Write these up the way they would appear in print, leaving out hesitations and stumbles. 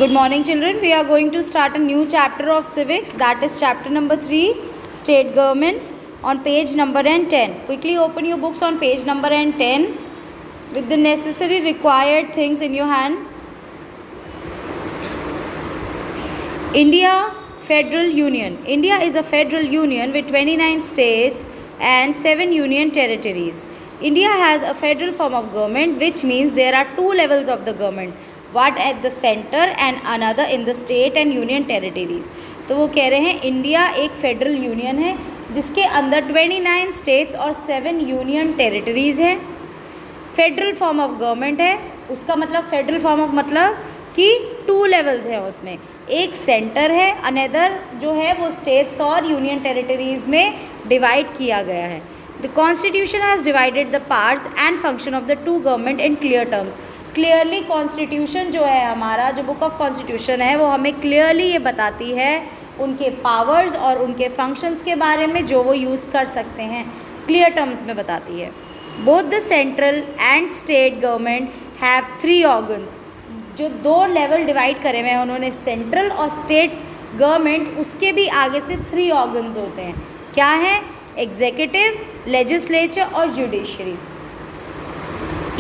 Good morning, children. We are going to start a new chapter of civics, that is chapter number 3, state government, on page number 10. Quickly open your books on page number 10 with the necessary required things in your hand. India Federal Union. India is a federal union with 29 states and 7 union territories. India has a federal form of government, which means there are two levels of the government, one at the center and another in the state and union territories. तो वो कह रहे हैं India एक federal union है जिसके अंदर 29 states और 7 यूनियन टेरिटरीज़ हैं. फेडरल फॉर्म ऑफ गवर्नमेंट है, उसका मतलब फेडरल फॉर्म ऑफ मतलब कि 2 लेवल्स हैं उसमें, एक सेंटर है, अनदर जो है वो स्टेट्स और यूनियन टेरिटरीज़ में डिवाइड किया गया है. The constitution has divided the parts and function of the two government in clear terms. Clearly constitution जो है हमारा, जो बुक ऑफ कॉन्स्टिट्यूशन है, वो हमें क्लियरली ये बताती है उनके पावर्स और उनके फंक्शंस के बारे में जो वो यूज़ कर सकते हैं, क्लियर टर्म्स में बताती है. Both the central and state government have 3 organs. जो 2 लेवल डिवाइड करे हुए हैं उन्होंने, सेंट्रल और स्टेट गवर्नमेंट, उसके भी आगे से 3 ऑर्गन्स होते हैं. क्या है? एग्जीक्यूटिव, लेजिस्लेचर और judiciary.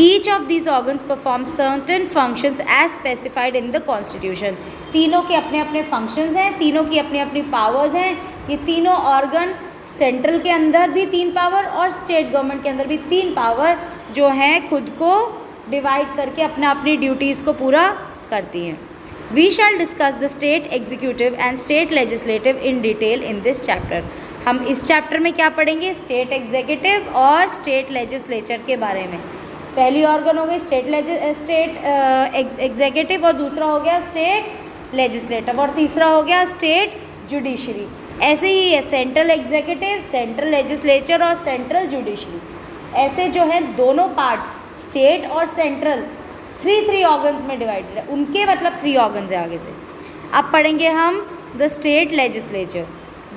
Each of these organs perform certain functions as specified in the Constitution. तीनों के अपने अपने फंक्शंस हैं, तीनों की अपनी अपनी पावर्स हैं. ये तीनों ऑर्गन सेंट्रल के अंदर भी 3 पावर और स्टेट गवर्नमेंट के अंदर भी 3 पावर जो हैं खुद को डिवाइड करके अपना अपनी ड्यूटीज़ को पूरा करती हैं. We shall discuss the state executive and state legislative in detail in this chapter. हम इस चैप्टर में क्या पढ़ेंगे? स्टेट एग्जीक्यूटिव और स्टेट लेजिस्लेचर के बारे में. पहली ऑर्गन हो गई स्टेट एग्जीक्यूटिव और दूसरा हो गया स्टेट लेजिस्लेटिव और तीसरा हो गया स्टेट जुडिशरी. ऐसे ही है सेंट्रल एग्जीक्यूटिव, सेंट्रल लेजिस्लेचर और सेंट्रल जुडिशरी. ऐसे जो है दोनों पार्ट स्टेट और सेंट्रल 3 ऑर्गन्स में डिवाइडेड है. उनके मतलब 3 ऑर्गन्स है आगे से. अब पढ़ेंगे हम the state legislature.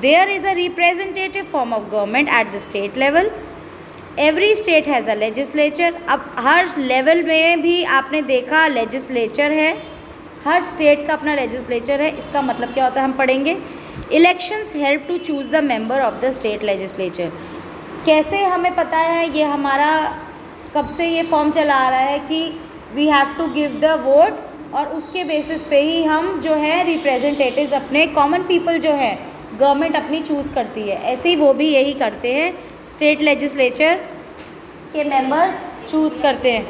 There is a representative form of government at the state level. Every state has a legislature. अब हर लेवल में भी आपने देखा लेजिस्लेचर है, हर स्टेट का अपना लेजिस्लेचर है. इसका मतलब क्या होता है हम पढ़ेंगे. Elections help to choose the member of the state legislature. कैसे हमें पता है? ये हमारा कब से ये फॉर्म चला आ रहा है कि we have to give the vote और उसके बेसिस पे ही हम जो है रिप्रेजेंटेटिव्स अपने कॉमन पीपल जो है गवर्नमेंट अपनी चूज़ करती है. ऐसे ही वो भी यही करते हैं, स्टेट लेजिस्लेचर के मेंबर्स चूज़ करते हैं.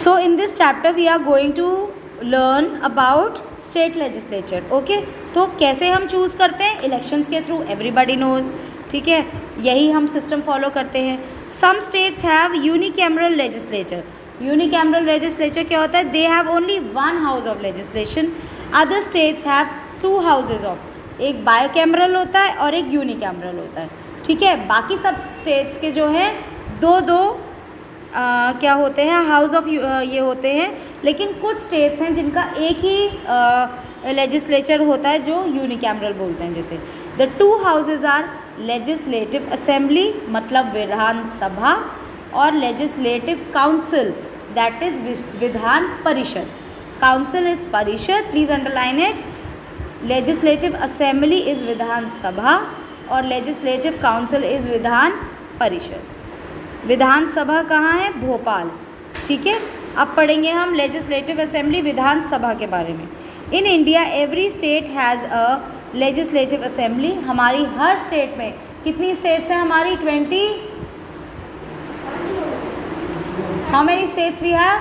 So in this chapter we are going to learn about state legislature. Okay, तो कैसे हम चूज़ करते हैं? इलेक्शंस के थ्रू. एवरीबडी नोज, ठीक है, यही हम सिस्टम फॉलो करते हैं. Some states have unicameral legislature. Unicameral legislature क्या होता है? They have only 1 house of legislation. Other states have 2 houses of, एक बायोकैमरल होता है और एक यूनिकैमरल होता है. ठीक है, बाकी सब स्टेट्स के जो हैं 2 क्या होते हैं, हाउस ऑफ ये होते हैं. लेकिन कुछ स्टेट्स हैं जिनका एक ही लेजिस्लेचर होता है जो यूनिकैमरल बोलते हैं. जैसे the 2 houses are legislative assembly मतलब विधानसभा और legislative council that is Vidhan Parishad. Council is Parishad, please underline it. Legislative assembly is Vidhansabha और लेजिस्लेटिव काउंसिल इज़ विधान परिषद. विधानसभा कहाँ है? भोपाल. ठीक है, अब पढ़ेंगे हम लेजिस्लेटिव असेंबली विधानसभा के बारे में. In India every state has a legislative assembly. हमारी हर स्टेट में कितनी स्टेट्स हैं हमारी? 20. How many states we have?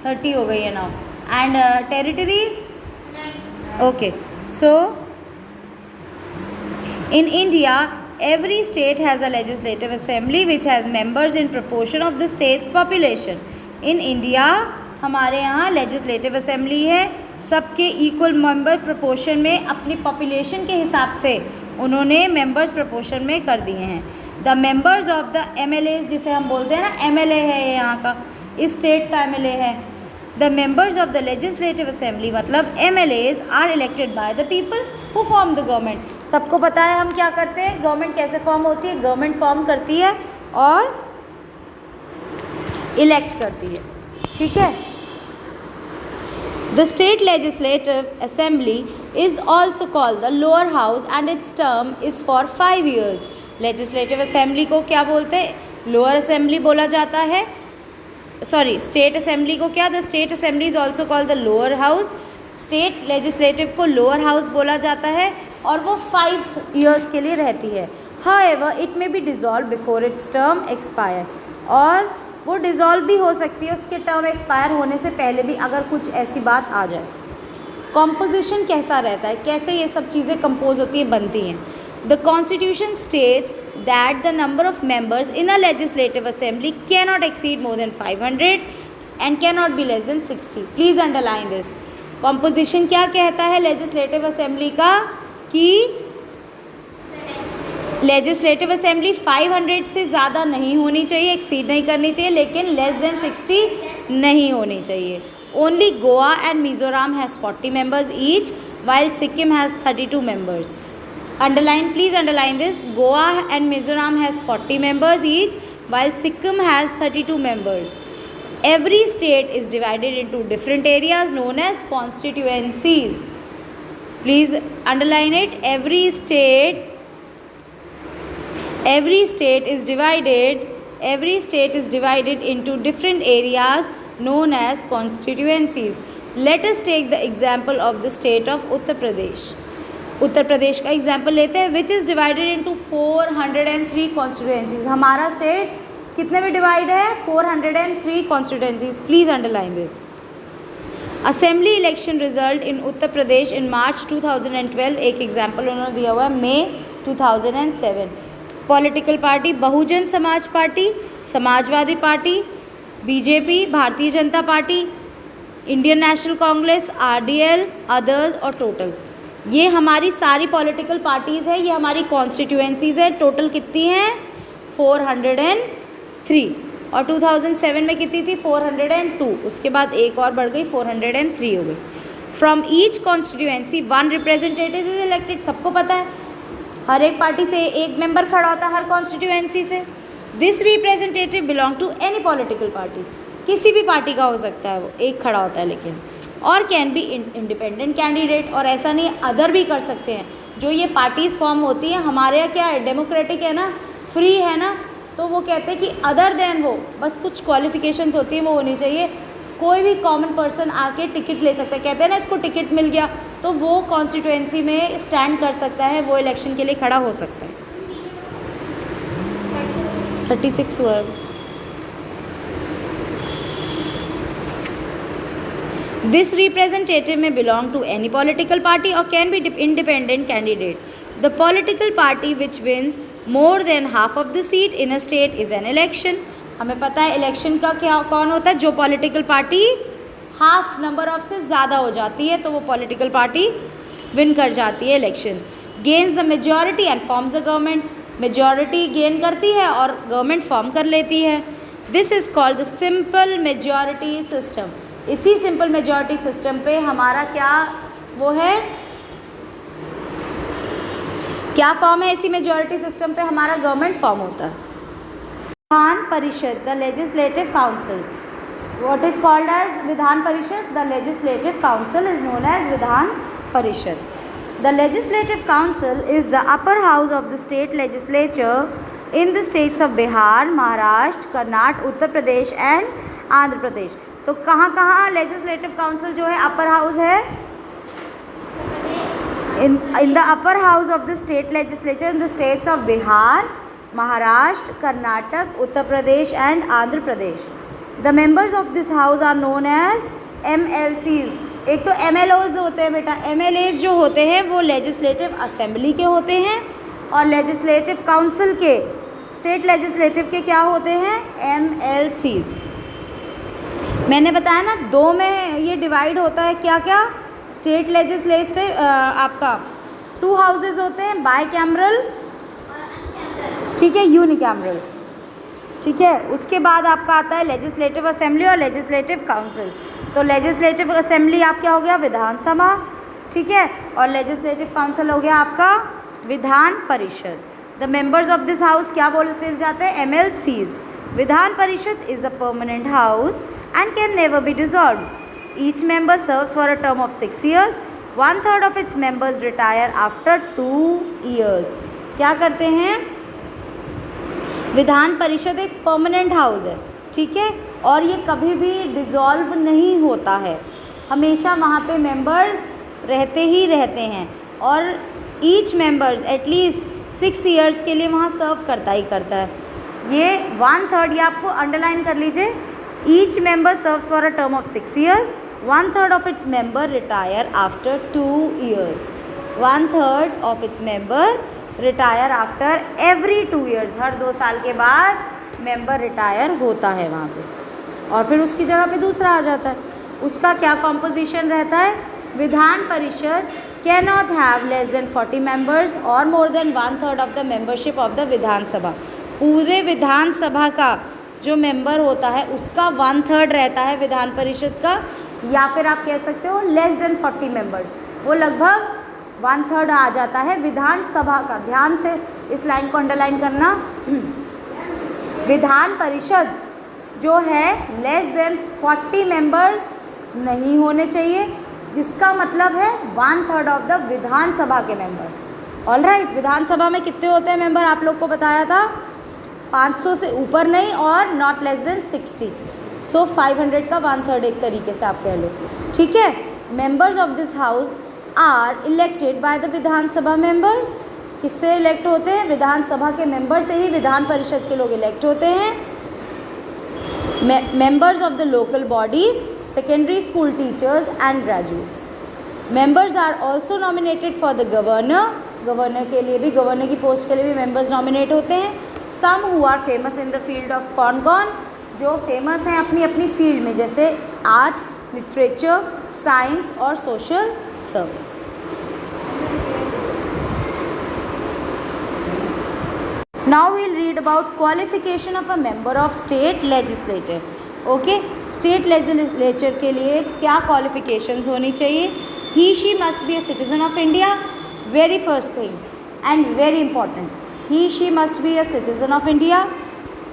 30 हो गई है now. And territories? Okay, so in India every state has a legislative assembly which has members in proportion of the state's population. In India हमारे यहाँ legislative assembly है, सबके equal member proportion में अपनी population के हिसाब से उन्होंने members proportion में कर दिए हैं. The members of the MLAs, जिसे हम बोलते हैं ना, MLA है ये यहाँ का, इस state का MLA है. The members of the legislative assembly मतलब MLAs are elected by the people who form the government. सबको पता है हम क्या करते हैं, गवर्नमेंट कैसे फॉर्म होती है. गवर्नमेंट फॉर्म करती है और इलेक्ट करती है. ठीक है, The state legislative assembly is also called the lower house and its term is for 5 years. Legislative assembly को क्या बोलते हैं? Lower assembly बोला जाता है. Sorry, state assembly को क्या? The state assembly is also called the lower house. State legislative को lower house बोला जाता है और वो 5 years के लिए रहती है. However, it may be dissolved before its term expire. और वो डिज़ोल्व भी हो सकती है उसके टर्म एक्सपायर होने से पहले भी, अगर कुछ ऐसी बात आ जाए. कॉम्पोजिशन कैसा रहता है, कैसे ये सब चीज़ें कंपोज होती हैं, बनती हैं. The constitution states that the number of members in a legislative assembly can not exceed more than 500 and can not be less then 60. Please underline this. Composition क्या कहता है लेजिस्लेटिव असेंबली का कि लेजिस्लेटिव असेंबली 500 से ज़्यादा नहीं होनी चाहिए, एक्सीड नहीं करनी चाहिए, लेकिन लेस देन 60 नहीं होनी चाहिए. Only Goa and Mizoram has 40 members each while Sikkim has 32 members. Underline, please underline this. Goa and Mizoram has 40 members each while Sikkim has 32 members. Every state is divided into different areas known as constituencies. Please underline it. Every state is divided into different areas known as constituencies. Let us take the example of the state of Uttar Pradesh. Uttar Pradesh का example लेते हैं, which is divided into 403 constituencies. हमारा state कितने में divide है? 403 constituencies. Please underline this. Assembly election result in Uttar Pradesh in March 2012. एक example उन्होंने दिया हुआ है मई 2007. Political party Bahujan Samaj party, Samajwadi party, BJP, Bharatiya Janata Party, Indian National Congress, RDL, others और टोटल. ये हमारी सारी पॉलिटिकल पार्टीज़ है, ये हमारी कॉन्स्टिट्यूएंसीज़ है. टोटल कितनी हैं? 403. और 2007 में कितनी थी? 402. उसके बाद एक और बढ़ गई, 403 हो गई. From each constituency 1 representative is elected. सबको पता है हर एक पार्टी से एक मेंबर खड़ा होता है हर कॉन्स्टिट्यूएंसी से. This representative belong to any political party. किसी भी पार्टी का हो सकता है, वो एक खड़ा होता है लेकिन. और कैन बी इंडिपेंडेंट कैंडिडेट. और ऐसा नहीं अदर भी कर सकते हैं. जो ये पार्टीज़ फॉर्म होती हैं हमारे यहाँ क्या है, डेमोक्रेटिक है ना, फ्री है ना, तो वो कहते हैं कि अदर देन वो बस कुछ क्वालिफिकेशंस होती हैं वो होनी चाहिए. कोई भी कॉमन पर्सन आके टिकट ले सकता है. कहते हैं ना इसको टिकट मिल गया, तो वो कॉन्स्टिट्यूएंसी में स्टैंड कर सकता है, वो इलेक्शन के लिए खड़ा हो सकता है. 36 हुआ. This representative may belong to any political party or can be independent candidate. The political party which wins more than half of the seat in a state is an election. हमें पता है इलेक्शन का क्या कौन होता है? जो political party half number of से ज़्यादा हो जाती है तो वो पॉलिटिकल पार्टी विन कर जाती है election. Gains the majority and forms the government. Majority gain करती है और गवर्नमेंट फॉर्म कर लेती है. This is called the simple majority system. इसी सिंपल मेजॉरिटी सिस्टम पे हमारा क्या वो है, क्या फॉर्म है? इसी मेजॉरिटी सिस्टम पे हमारा गवर्नमेंट फॉर्म होता है. Vidhan Parishad, the legislative council. What is called as Vidhan Parishad? The legislative council is known as Vidhan Parishad. The legislative council is the upper house of the state legislature in the states of Bihar, Maharashtra, Karnataka, Uttar Pradesh and Andhra Pradesh. तो कहाँ कहाँ legislative council जो है upper house है? In the upper house of the state legislature in the states of Bihar, Maharashtra, Karnataka, Uttar Pradesh and Andhra Pradesh. The members of this house are known as MLCs. एक तो MLOs होते हैं बेटा. MLAs जो होते हैं वो लेजिस्लेटिव असेंबली के होते हैं और लेजिस्लेटिव काउंसिल के, स्टेट लेजिस्लेटिव के क्या होते हैं? MLCs. मैंने बताया ना दो में ये डिवाइड होता है. क्या क्या? स्टेट लेजिस्लेटिव आपका 2 हाउसेज होते हैं, बाई कैमरल, ठीक है, यूनिकैमरल, ठीक है. उसके बाद आपका आता है लेजिस्लेटिव असेंबली और लेजिस्लेटिव काउंसिल. तो लेजिस्लेटिव असेंबली आप क्या हो गया? विधानसभा, ठीक है, और लेजिस्लेटिव काउंसिल हो गया आपका विधान Parishad. The members of this house क्या बोलते जाते हैं? MLCs. Vidhan Parishad is a permanent house and can never be dissolved. Each member serves for a term of 6 years. 1/3 of its members retire after 2 years. क्या करते हैं? विधान परिषद एक परमानेंट हाउस है, ठीक है, और ये कभी भी डिज़ोल्व नहीं होता है, हमेशा वहाँ पे मेंबर्स रहते ही रहते हैं और ईच मेंबर्स एटलीस्ट 6 ईयर्स के लिए वहाँ सर्व करता ही करता है. ये 1/3 ये आपको अंडरलाइन कर लीजिए. Each member serves for a term of 6 years. 1/3 of its member retire after 2 years. 1/3 of its member retire after every 2 years. हर 2 साल के बाद मेंबर रिटायर होता है वहाँ पे, और फिर उसकी जगह पे दूसरा आ जाता है. उसका क्या कॉम्पोजिशन रहता है? Vidhan Parishad can not have less than 40 members और more than 1/3 of the membership of the Vidhan Sabha. पूरे विधानसभा का जो मेंबर होता है उसका 1/3 रहता है विधान परिषद का, या फिर आप कह सकते हो लेस देन 40 मेंबर्स, वो लगभग 1/3 आ जाता है विधानसभा का. ध्यान से इस लाइन को अंडरलाइन करना. विधान परिषद जो है लेस देन 40 मेंबर्स नहीं होने चाहिए, जिसका मतलब है 1/3 ऑफ द विधानसभा के मेंबर. All right. विधानसभा में कितने होते हैं मेंबर? आप लोग को बताया था 500 से ऊपर नहीं और नॉट लेस देन 60. सो 500 का 1/3 एक तरीके से आप कह लो, ठीक है. Members of this house are elected by the Vidhan Sabha members. किससे इलेक्ट होते हैं? विधानसभा के मेंबर से ही विधान परिषद के लोग इलेक्ट होते हैं. Members of the local bodies, secondary school teachers and graduates. Members are also nominated for the governor. Governor के लिए भी, गवर्नर की पोस्ट के लिए भी मेंबर्स नॉमिनेट होते हैं. Some who are famous in the field of कौन कौन? जो फेमस हैं अपनी अपनी फील्ड में, जैसे आर्ट, लिटरेचर, साइंस और social service. Now we'll read about qualification of a member of state legislature. Okay, state legislature के लिए क्या qualifications होनी चाहिए? He she must be a citizen of India. Very first thing and very important. He she must be a citizen of India.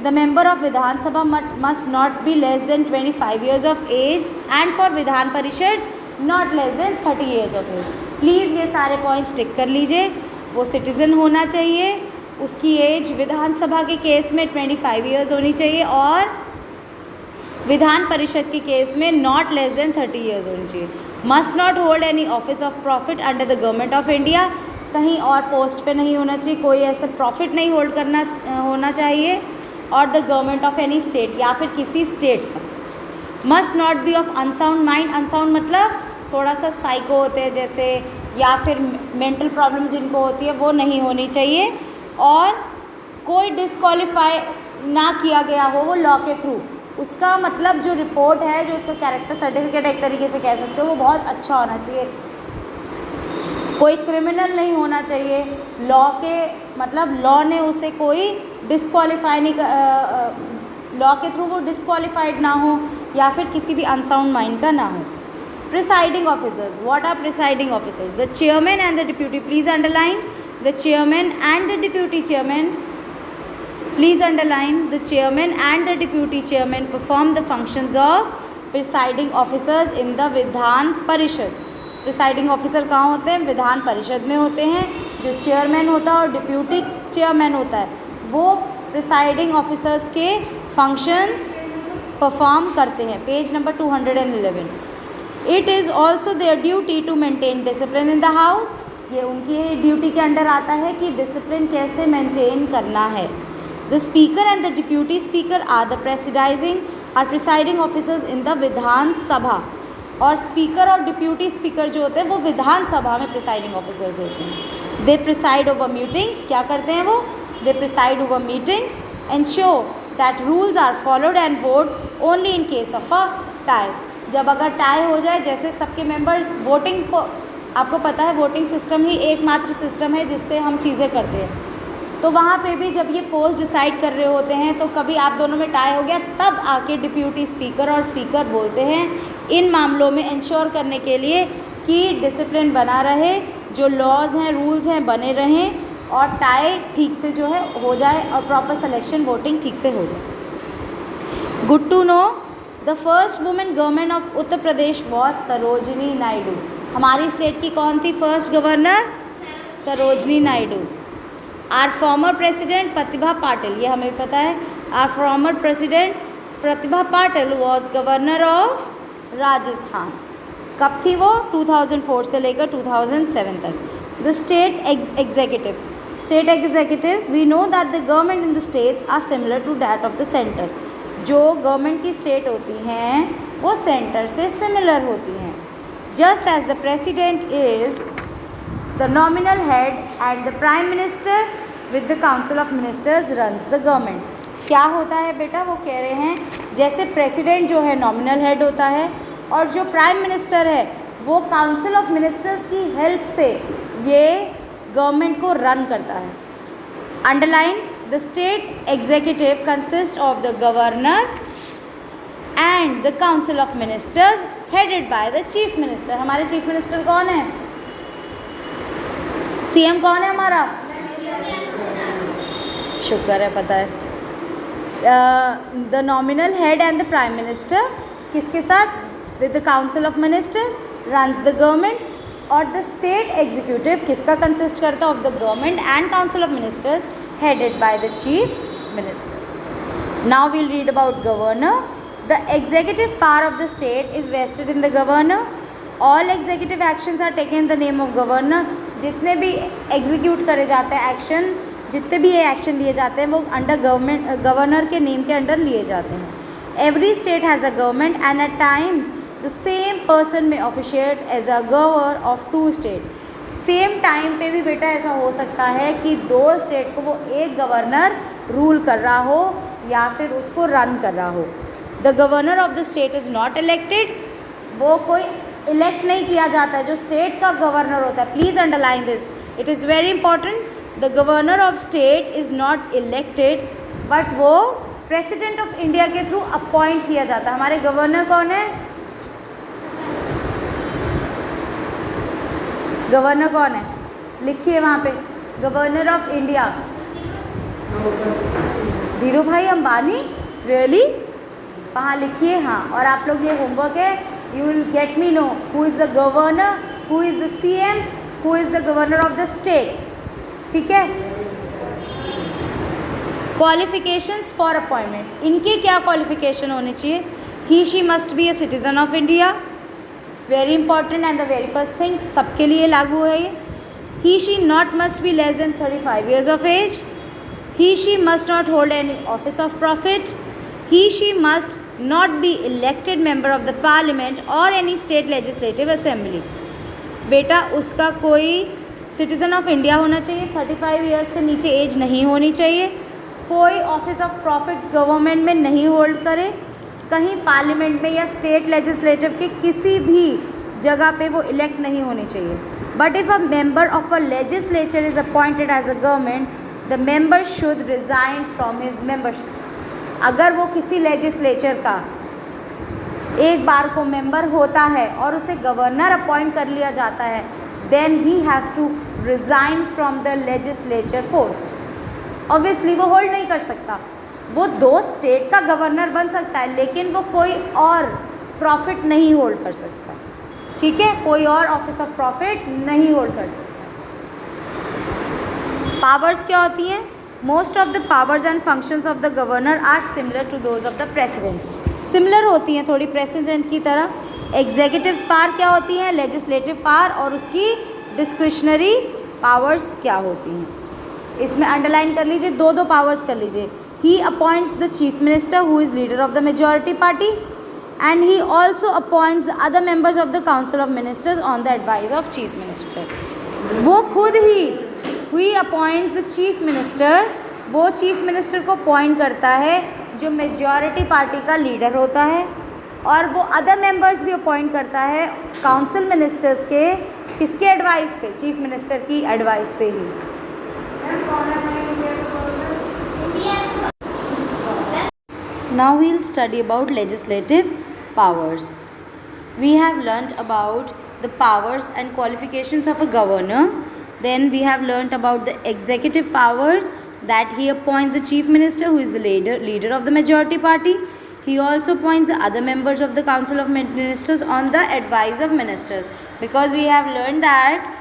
The member of Vidhan Sabha must not be less than 25 years of age and for Vidhan Parishad not less than 30 years of age. Please ये सारे points टिक कर लीजिए. वो citizen होना चाहिए, उसकी as विधानसभा के case में 25 ईयर्स होनी चाहिए और विधान परिषद के केस में नॉट लेस देन 30 ईयर्स होनी चाहिए. Must not hold any office of profit under the government of India. कहीं और पोस्ट पे नहीं होना चाहिए, कोई ऐसा प्रॉफिट नहीं होल्ड करना होना चाहिए. और the government of any state, या फिर किसी स्टेट का. Must not be of unsound mind. Unsound मतलब थोड़ा सा साइको होते हैं जैसे, या फिर मेंटल प्रॉब्लम जिनको होती है वो नहीं होनी चाहिए. और कोई डिस्क्वालीफाई ना किया गया हो वो लॉ के थ्रू. उसका मतलब जो रिपोर्ट है, जो उसका कैरेक्टर सर्टिफिकेट एक तरीके से कह सकते हो, वो बहुत अच्छा होना चाहिए. कोई क्रिमिनल नहीं होना चाहिए. लॉ के मतलब लॉ ने उसे कोई डिस्क्वालीफाई नहीं, लॉ के थ्रू वो डिस्क्वालीफाइड ना हो, या फिर किसी भी अनसाउंड माइंड का ना हो. Presiding officers. What are presiding officers? The chairman and the deputy. Please underline the chairman and the deputy chairman. Please underline the chairman and the deputy chairman perform the functions of presiding officers in the Vidhan Parishad. Presiding officer कहाँ होते हैं? विधान परिषद में होते हैं. जो chairman होता है और डिप्यूटी चेयरमैन होता है वो प्रिसाइडिंग ऑफिसर्स के फंक्शंस परफॉर्म करते हैं. Page number 211. It is also their duty to maintain discipline in the house. ये उनकी ड्यूटी के अंडर आता है कि डिसिप्लिन कैसे मेंटेन करना है. The speaker and the deputy speaker are the presiding officers in the Vidhan Sabha. और स्पीकर और डिप्यूटी स्पीकर जो होते हैं वो विधानसभा में प्रिसाइडिंग ऑफिसर्स होते हैं. They preside over meetings. क्या करते हैं वो? They preside over meetings, ensure that rules are followed and vote only in case of a tie. जब अगर टाई हो जाए, जैसे सबके मेंबर्स वोटिंग, आपको पता है वोटिंग सिस्टम ही एकमात्र सिस्टम है जिससे हम चीज़ें करते हैं, तो वहाँ पे भी जब ये पोस्ट डिसाइड कर रहे होते हैं तो कभी आप दोनों में टाई हो गया, तब आके डिप्यूटी स्पीकर और स्पीकर बोलते हैं इन मामलों में इंश्योर करने के लिए कि डिसिप्लिन बना रहे, जो लॉज हैं, रूल्स हैं बने रहें और टाई ठीक से जो है हो जाए और प्रॉपर सिलेक्शन वोटिंग ठीक से हो जाए. Good to know. The first women government of Uttar Pradesh was Sarojini Naidu. हमारी स्टेट की कौन थी first governor? Sarojini Naidu. Our former president Pratibha Patil, ये हमें पता है. Our former president Pratibha Patil was governor of Rajasthan. कब थी वो? 2004 से लेकर 2007 तक. The state executive. State executive, we know that the government in the states are similar to that of the centre. जो गवर्नमेंट की स्टेट होती हैं वो सेंटर से सिमिलर होती हैं. Just as the president is the nominal head and the prime minister with the council of ministers runs the government. क्या होता है बेटा? वो कह रहे हैं जैसे प्रेसिडेंट जो है नॉमिनल हेड होता है और जो प्राइम मिनिस्टर है वो काउंसिल ऑफ मिनिस्टर्स की हेल्प से ये गवर्नमेंट को रन करता है. Underline, the state executive consist of the governor and the council of ministers headed by the chief minister. हमारे चीफ मिनिस्टर कौन है? सीएम कौन है हमारा? शुक्र है पता है. The nominal head and the prime minister किसके साथ? With the council of ministers runs the government. और द स्टेट एग्जीक्यूटिव किसका कंसिस्ट करता है? Of the government and council of ministers headed by the chief minister. Now we'll read about governor. The executive power of the state is vested in the governor. All executive actions are taken in the name of governor. जितने भी execute करे जाते हैं action, जितने भी ये action लिए जाते हैं वो अंडर गवर्नर के नेम के अंडर लिए जाते हैं. Every state has a government and at times the same person may officiate as a governor of two states. Same time पे भी बेटा ऐसा हो सकता है कि दो स्टेट को वो एक गवर्नर रूल कर रहा हो या फिर उसको रन कर रहा हो. The governor of the state is not elected. वो कोई इलेक्ट नहीं किया जाता है जो स्टेट का गवर्नर होता है. Please underline this, it is very important. The governor of state is not elected but वो प्रेसिडेंट ऑफ इंडिया के थ्रू अपॉइंट किया जाता है. हमारे गवर्नर कौन है? गवर्नर कौन है? लिखिए वहाँ पे, गवर्नर ऑफ इंडिया धीरू भाई अंबानी. रियली? वहाँ लिखिए. हाँ, और आप लोग ये होमवर्क है, you will get me know who is the governor, who is the CM, who is the governor of the state. ठीक है. Qualifications for appointment. इनके क्या क्वालिफिकेशन होने चाहिए? He she must be a citizen of India. Very important and the very first thing, सबके लिए लागू है ये. He she not must be less than 35 years of age. He she must not hold any office of profit. He she must not be elected member of the parliament or any state legislative assembly. बेटा उसका कोई citizen of India होना चाहिए, 35 years से नीचे as नहीं होनी चाहिए, कोई ऑफिस ऑफ प्रॉफिट गवर्नमेंट में नहीं होल्ड करे, कहीं पार्लियामेंट में या स्टेट लेजिस्लेटिव के किसी भी जगह पे वो इलेक्ट नहीं होनी चाहिए. But if a member of a legislature is appointed as a government, the member should resign from his membership. अगर वो किसी लेजिस्लेचर का एक बार को मेंबर होता है और उसे गवर्नर अपॉइंट कर लिया जाता है, then he has to resign from the legislature post. Obviously वो होल्ड नहीं कर सकता. वो दो स्टेट का गवर्नर बन सकता है लेकिन वो कोई और प्रॉफिट नहीं होल्ड कर सकता. ठीक है, कोई और ऑफिस ऑफ प्रॉफिट नहीं होल्ड कर सकता. पावर्स क्या होती हैं? Most of the powers and functions of the governor are similar to those of the president. Similar होती हैं थोड़ी प्रेसिडेंट की तरह. एग्जीक्यूटिव पावर क्या होती हैं? Legislative power. और उसकी डिस्क्रिशनरी पावर्स क्या होती हैं? इसमें अंडरलाइन कर लीजिए, दो दो पावर्स कर लीजिए. He appoints the chief minister who is leader of the majority party and he also appoints other members of the council of ministers on the advice of chief minister. वो खुद ही appoints the chief minister. वो chief minister को appoint करता है जो majority party का leader होता है, और वो अदर मेंबर्स भी अपॉइंट करता है काउंसिल मिनिस्टर्स के. किसके एडवाइस पे? चीफ मिनिस्टर की एडवाइस पे ही. Now we'll study about legislative powers. We have learnt about the powers and qualifications of a governor. Then we have learnt about the executive powers, that he appoints the chief minister who is the leader of the majority party. He also appoints the other members of the Council of Ministers on the advice of ministers, because we have learned that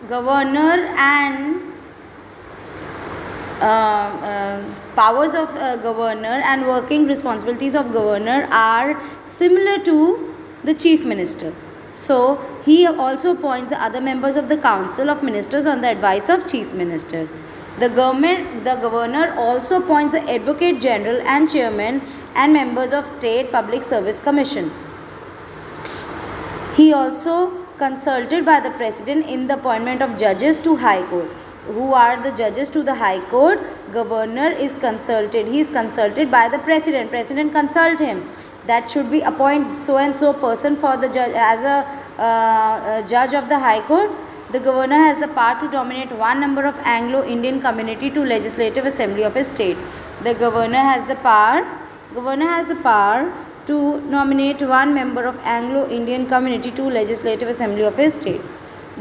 governor and powers of governor and working responsibilities of governor are similar to the chief minister. So he also appoints the other members of the council of ministers on the advice of chief minister. The governor also appoints the advocate general and chairman and members of state public service commission. He also consulted by the president in the appointment of judges to high court. Who are the judges to the high court? Governor is consulted. He is consulted by the president. President consult him that should be appoint so and so person for the judge as a judge of the high court. The governor has the power to nominate one member of Anglo-Indian community to legislative assembly of his state. The governor has the power to nominate one member of Anglo-Indian community to legislative assembly of his state.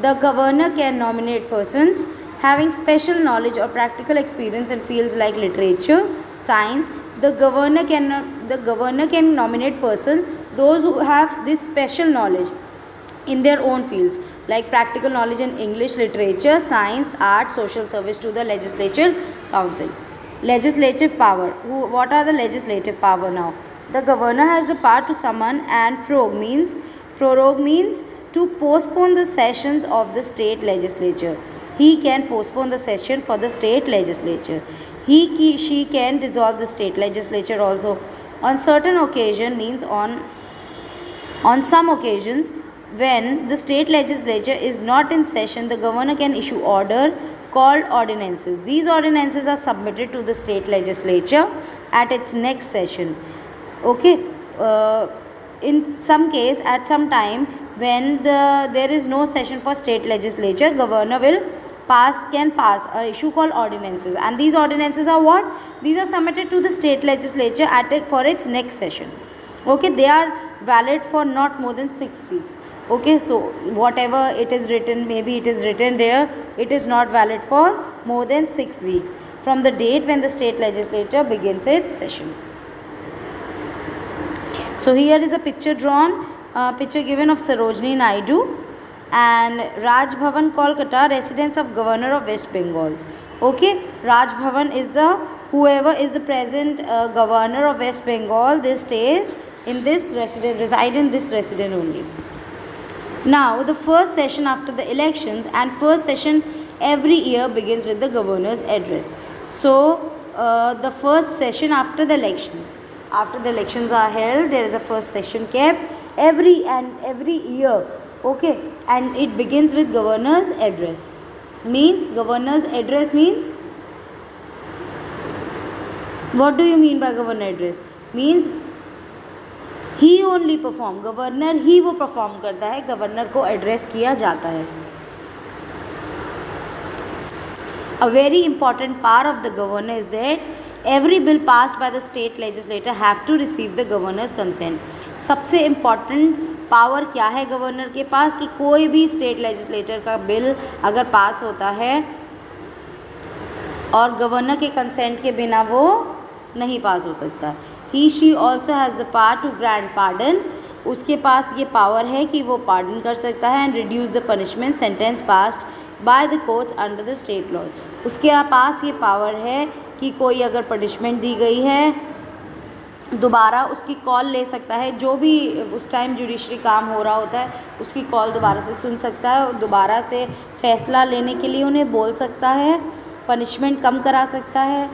The governor can nominate persons having special knowledge or practical experience in fields like literature, science. The governor can nominate persons, those who have this special knowledge in their own fields, like practical knowledge in English, literature, science, art, social service, to the legislature council. Legislative power. What are the legislative power now? The governor has the power to summon and prorogue means to postpone the sessions of the state legislature. He can postpone the session for the state legislature. She can dissolve the state legislature also. On certain occasion means on some occasions when the state legislature is not in session, the governor can issue order called ordinances. These ordinances are submitted to the state legislature at its next session. Okay. In some case, at some time when there is no session for state legislature, governor can pass a issue called ordinances, and these ordinances are what? These are submitted to the state legislature for its next session. Okay, they are valid for not more than 6 weeks. Okay, so whatever it is written, maybe it is written there, it is not valid for more than 6 weeks from the date when the state legislature begins its session. So here is a picture drawn, picture given of Sarojini Naidu and Raj Bhavan, Kolkata, residence of Governor of West Bengal. Okay, Raj Bhavan is whoever is the present Governor of West Bengal, they stays in this residence, reside in this residence only. Now the first session after the elections, and first session every year begins with the governor's address. So the first session after the elections are held, there is a first session kept every year. Okay, and it begins with governor's address. Governor's address means, what do you mean by governor address? Means he only perform, governor ही वो perform करता है, governor को address किया जाता है. A very important part of the governor is that every bill passed by the state legislature have to receive the governor's consent. सबसे important power क्या है गवर्नर के पास कि कोई भी स्टेट लेजिस्लेचर का बिल अगर पास होता है और गवर्नर के कंसेंट के बिना वो नहीं पास हो सकता. He she also has the power to grant pardon. उसके पास ये पावर है कि वो पार्डन कर सकता है and reduce the punishment sentence passed by the courts under the state law. उसके पास ये पावर है कि कोई अगर पनिशमेंट दी गई है दोबारा उसकी कॉल ले सकता है. जो भी उस टाइम जुडिशरी काम हो रहा होता है उसकी कॉल दोबारा से सुन सकता है और दोबारा से फैसला लेने के लिए उन्हें बोल सकता है, पनिशमेंट कम करा सकता है.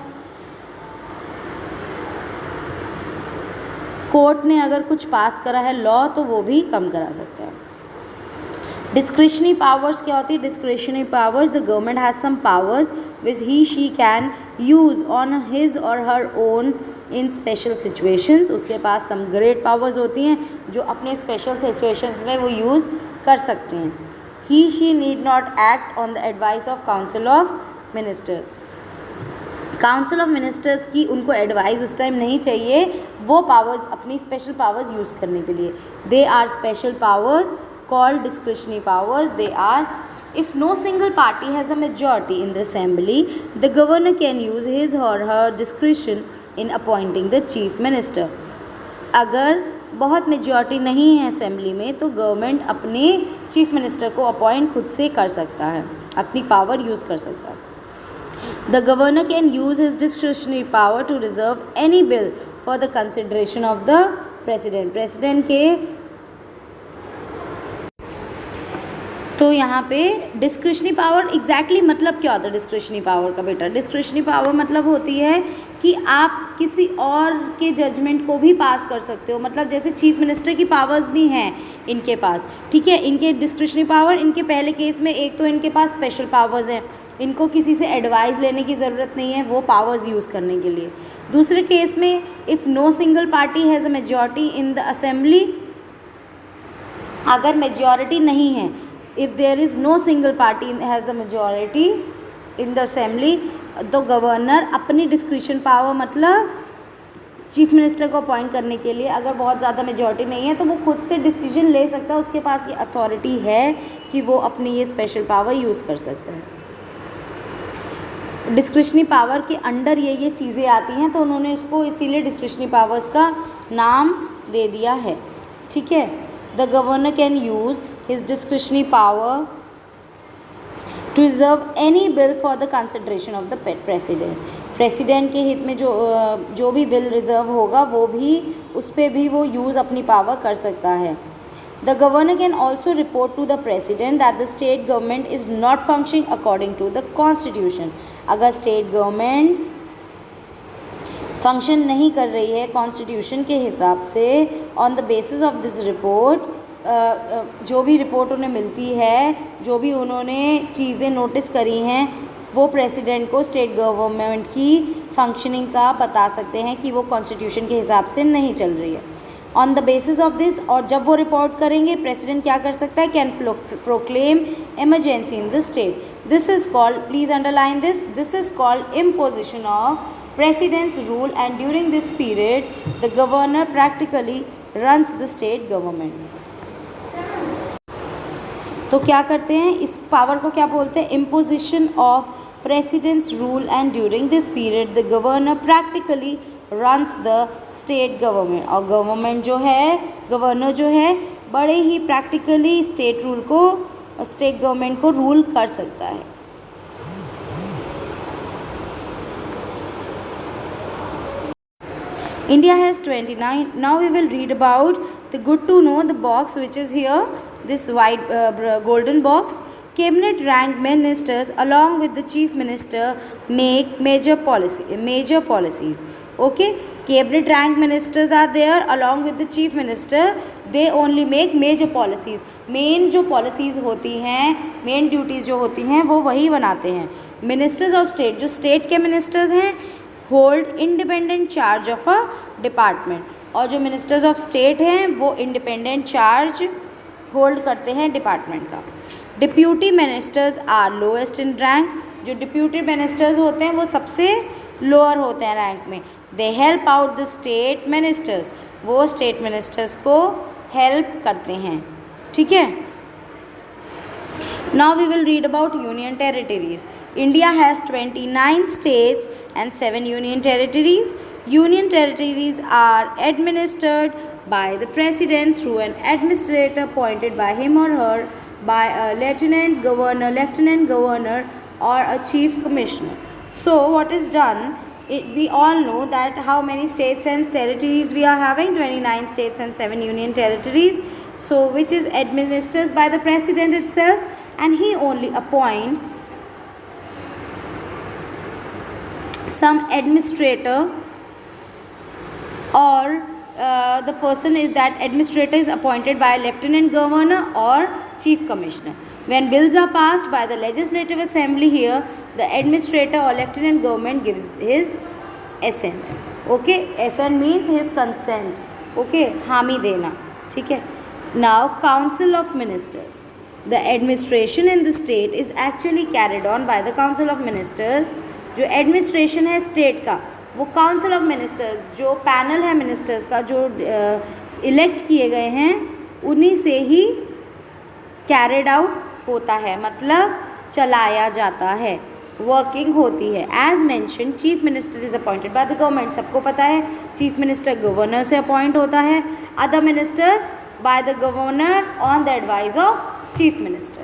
कोर्ट ने अगर कुछ पास करा है लॉ तो वो भी कम करा सकता है. डिस्क्रिशनरी पावर्स क्या होती है? Discretionary powers, the government has some powers which he she can use on his or her own in special situations. उसके पास सम ग्रेट पावर्स होती हैं जो अपने स्पेशल सिचुएशंस में वो यूज़ कर सकते हैं. He she need not act on the advice of council of ministers. Council of ministers की उनको एडवाइस उस टाइम नहीं चाहिए वो पावर्स अपनी स्पेशल पावर्स यूज़ करने के लिए. They are special powers called discretionary powers. They are, if no single party has a majority in the assembly, the governor can use his or her discretion in appointing the chief minister. अगर बहुत majority नहीं है assembly में तो government अपने chief minister को appoint खुद से कर सकता है, अपनी पावर यूज़ कर सकता है। The governor can use his discretionary power to reserve any bill for the consideration of the president. President के तो यहाँ पे डिस्क्रिशनरी पावर एग्जैक्टली मतलब क्या होता है डिस्क्रिशनरी पावर का बेटा? डिस्क्रिशनरी पावर मतलब होती है कि आप किसी और के जजमेंट को भी पास कर सकते हो, मतलब जैसे चीफ मिनिस्टर की पावर्स भी हैं इनके पास, ठीक है। इनके डिस्क्रिशनरी पावर, इनके पहले केस में एक तो इनके पास स्पेशल पावर्स हैं, इनको किसी से एडवाइस लेने की ज़रूरत नहीं है वो पावर्स यूज़ करने के लिए। दूसरे केस में if no single party has a majority in the assembly, अगर मेजॉरिटी नहीं है, if there is no single party has a majority in the assembly, तो गवर्नर अपनी डिस्क्रिशन पावर मतलब चीफ मिनिस्टर को अपॉइंट करने के लिए अगर बहुत ज़्यादा मेजॉरिटी नहीं है तो वो खुद से डिसीजन ले सकता है, उसके पास ये अथॉरिटी है कि वो अपनी ये स्पेशल पावर यूज़ कर सकता है। डिस्क्रिशनरी पावर के अंडर ये चीज़ें आती हैं तो उन्होंने इसको इसीलिए डिस्क्रिशनरी पावर्स का नाम दे दिया है, ठीक है। The governor can use his discretionary power to reserve any bill for the consideration of the president. President के हित में जो भी बिल रिजर्व होगा वो भी उस पर भी वो यूज़ अपनी पावर कर सकता है। The governor can also report to the president that the state government is not functioning according to the constitution. अगर स्टेट गवर्नमेंट फंक्शन नहीं कर रही है कॉन्स्टिट्यूशन के हिसाब से, on the basis of this report, जो भी रिपोर्ट उन्हें मिलती है, जो भी उन्होंने चीज़ें नोटिस करी हैं, वो प्रेसिडेंट को स्टेट गवर्नमेंट की फंक्शनिंग का बता सकते हैं कि वो कॉन्स्टिट्यूशन के हिसाब से नहीं चल रही है। On the basis of this, और जब वो रिपोर्ट करेंगे प्रेसिडेंट क्या कर सकता है? Can proclaim emergency in the state. This is called, please underline this is called imposition of presidents rule, and during this period the governor practically runs the state government. तो क्या करते हैं, इस पावर को क्या बोलते हैं? Imposition of presidents rule, and during this period the governor practically runs the state government. और गवर्नर जो है बड़े ही प्रैक्टिकली स्टेट गवर्नमेंट को रूल कर सकता है। India has 29. Now we will read about the good to know, the box which is here, this white golden box. Cabinet rank ministers along with the chief minister make major policies. Okay, cabinet rank ministers are there along with the chief minister. They only make major policies. Main जो policies होती हैं, main duties जो होती हैं वो वही बनाते हैं। मिनिस्टर्स ऑफ स्टेट, जो स्टेट के मिनिस्टर्स हैं, hold independent charge of a department, और जो मिनिस्टर्स ऑफ स्टेट हैं वो इंडिपेंडेंट चार्ज होल्ड करते हैं डिपार्टमेंट का। Deputy ministers are lowest in rank, जो डिप्यूटी मिनिस्टर्स होते हैं वो सबसे लोअर होते हैं रैंक में। They help out the state ministers, वो स्टेट मिनिस्टर्स को हेल्प करते हैं, ठीक है। Now we will read about union territories. India has 29 states and 7 union territories. Union territories are administered by the president through an administrator appointed by him or her by a lieutenant governor or a chief commissioner. So what is done? We all know that how many states and territories we are having, 29 states and 7 union territories. So which is administered by the president itself, and he only appoint some administrator, or the person is that administrator is appointed by lieutenant governor or chief commissioner. When bills are passed by the legislative assembly here, the administrator or lieutenant government gives his assent. Okay, assent means his consent. Okay, हामी देना, ठीक है। Now council of ministers. The administration in the state is actually carried on by the council of ministers. जो administration है state का, वो council of ministers, जो panel है मिनिस्टर्स का, जो इलेक्ट किए गए हैं, उन्हीं से ही कैरिड आउट होता है, मतलब चलाया जाता है, वर्किंग होती है। As mention chief minister is appointed by the government, सबको पता है चीफ मिनिस्टर गवर्नर से अपॉइंट होता है, other ministers by the governor on the advice of chief minister.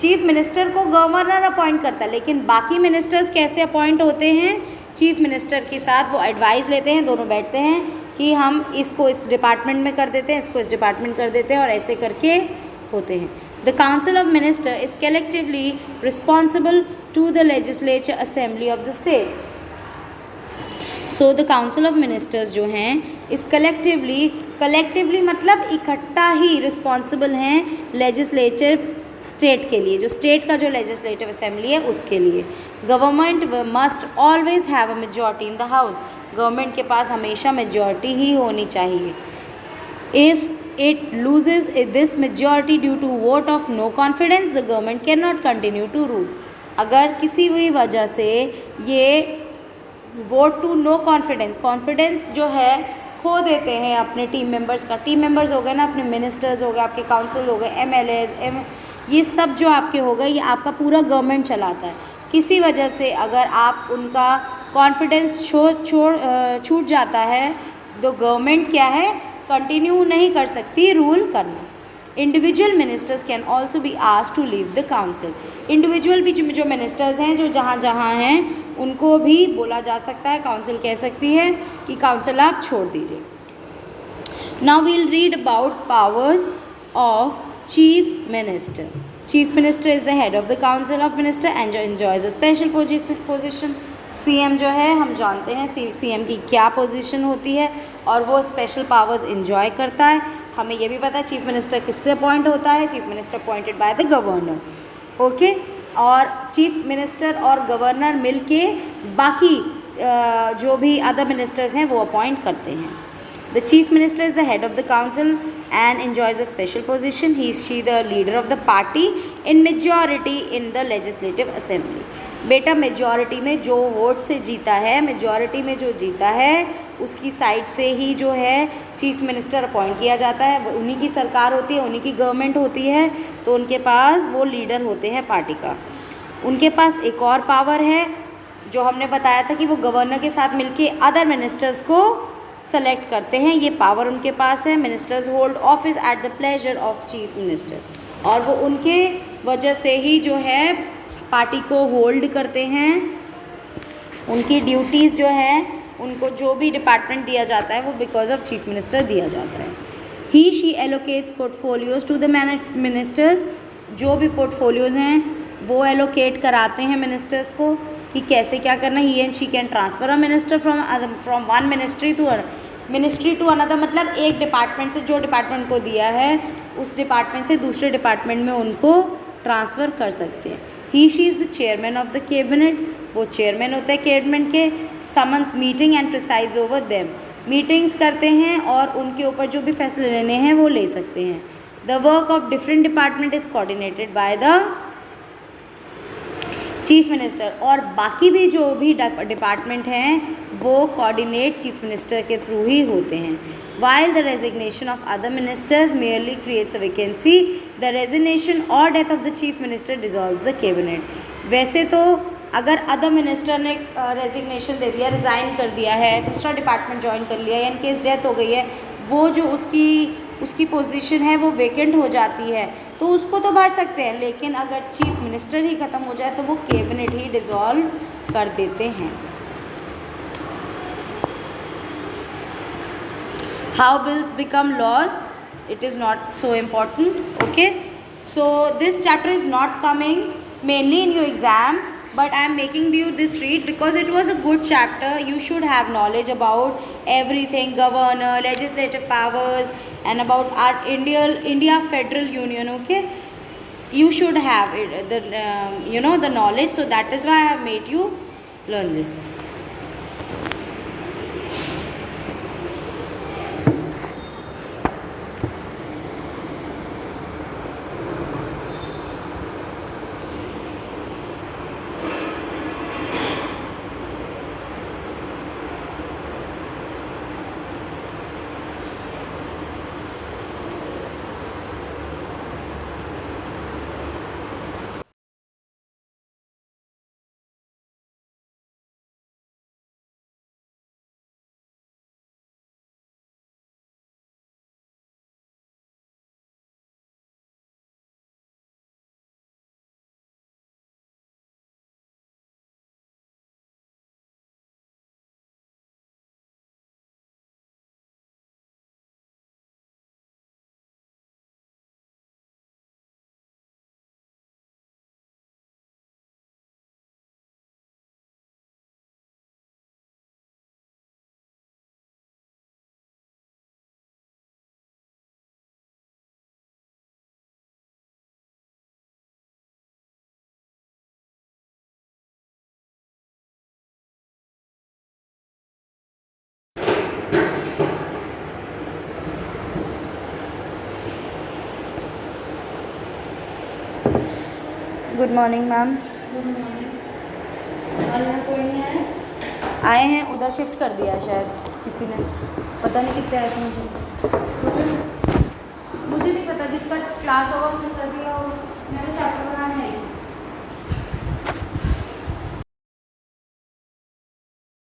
Chief minister को गवर्नर अपॉइंट करता है, लेकिन बाकी मिनिस्टर्स कैसे अपॉइंट होते हैं, चीफ मिनिस्टर के साथ वो एडवाइस लेते हैं, दोनों बैठते हैं कि हम इसको इस डिपार्टमेंट में कर देते हैं, इसको इस डिपार्टमेंट कर देते हैं, और ऐसे करके होते हैं। The council of minister is collectively responsible to the legislature assembly of the state. So the council of ministers जो हैं इस कलेक्टिवली मतलब इकट्ठा ही रिस्पॉन्सिबल हैं लेजिस्लेचर स्टेट के लिए, जो स्टेट का जो लेजिस्लेटिव असेंबली है उसके लिए। Government must always have a majority in the house, government के पास हमेशा मेजॉरिटी ही होनी चाहिए। If it loses this majority due to vote of no confidence the government can not continue to rule. अगर किसी भी वजह से ये वोट टू नो कॉन्फिडेंस जो है खो देते हैं अपने टीम मेंबर्स का, टीम मेंबर्स हो गए ना, अपने मिनिस्टर्स हो गए, आपके काउंसिल हो गए, MLAs ये सब जो आपके हो गए, ये आपका पूरा गवर्नमेंट चलाता है। किसी वजह से अगर आप उनका कॉन्फिडेंस छूट जाता है तो गवर्नमेंट क्या है, कंटिन्यू नहीं कर सकती रूल करना। Individual ministers can also be asked to leave the council. Individual भी जो मिनिस्टर्स हैं जो जहाँ जहाँ हैं उनको भी बोला जा सकता है, काउंसिल कह सकती है कि काउंसिल आप छोड़ दीजिए। Now we'll read about powers of Chief Minister. Chief Minister is the head of the Council of Minister and enjoys a special position. CM जो है हम जानते हैं CM की क्या पोजीशन होती है और वो स्पेशल पावर्स इंजॉय करता है। हमें ये भी पता है चीफ मिनिस्टर किससे अपॉइंट होता है, chief minister appointed by the governor. Okay, और चीफ मिनिस्टर और गवर्नर मिलके बाकी जो भी अदर मिनिस्टर्स हैं वो अपॉइंट करते हैं। The chief minister is the head of the council and enjoys a special position. She the leader of the party in majority in the legislative assembly. बेटा मेजॉरिटी में जो वोट से जीता है, मेजॉरिटी में जो जीता है उसकी साइड से ही जो है चीफ मिनिस्टर अपॉइंट किया जाता है। उन्हीं की सरकार होती है, उन्हीं की गवर्नमेंट होती है, तो उनके पास वो लीडर होते हैं पार्टी का। उनके पास एक और पावर है जो हमने बताया था कि वो गवर्नर के साथ मिलके अदर मिनिस्टर्स को सेलेक्ट करते हैं, ये पावर उनके पास है। Ministers hold office at the pleasure of chief minister, और वो उनके वजह से ही जो है पार्टी को होल्ड करते हैं। उनकी ड्यूटीज़ जो है, उनको जो भी डिपार्टमेंट दिया जाता है वो बिकॉज ऑफ चीफ मिनिस्टर दिया जाता है। He she allocates portfolios to the ministers, जो भी पोर्टफोलियोज हैं वो एलोकेट कराते हैं मिनिस्टर्स को कि कैसे क्या करना है। He and she can transfer a minister from one ministry to another, मतलब एक डिपार्टमेंट से जो डिपार्टमेंट को दिया है उस डिपार्टमेंट से दूसरे डिपार्टमेंट में उनको ट्रांसफ़र कर सकते हैं। He she is the chairman of the cabinet, वो चेयरमैन होता है कैबिनेट के। Summons meeting and presides over them, meetings करते हैं और उनके ऊपर जो भी फैसले लेने हैं वो ले सकते हैं। The work of different department is coordinated by the chief minister, और बाकी भी जो भी डिपार्टमेंट हैं वो कोऑर्डिनेट चीफ मिनिस्टर के थ्रू ही होते हैं। While the resignation of other ministers merely creates a vacancy, the resignation or death of the chief minister dissolves the cabinet. वैसे तो अगर अदर मिनिस्टर ने रेजिग्नेशन दे दिया, रिज़ाइन कर दिया है, दूसरा डिपार्टमेंट ज्वाइन कर लिया, या इन केस डेथ हो गई है, वो जो उसकी पोजीशन है वो वेकेंट हो जाती है, तो उसको तो भर सकते हैं। लेकिन अगर चीफ मिनिस्टर ही ख़त्म हो जाए तो वो कैबिनेट ही डिसॉल्व कर देते हैं। How bills become laws, it is not so important. Okay, so this chapter is not coming mainly in your exam, but I am making you this read because it was a good chapter. You should have knowledge about everything, governor, legislative powers, and about our India Federal Union. Okay, you should have it, the knowledge. So that is why I have made you learn this. Good morning ma'am. कोई नहीं आया? आए हैं, उधर shift कर दिया है शायद किसी ने, पता नहीं कितने आए थे मुझे नहीं पता, जिसका क्लास होगा उसने कर दिया हो। मैंने चैप्टर बनाना है।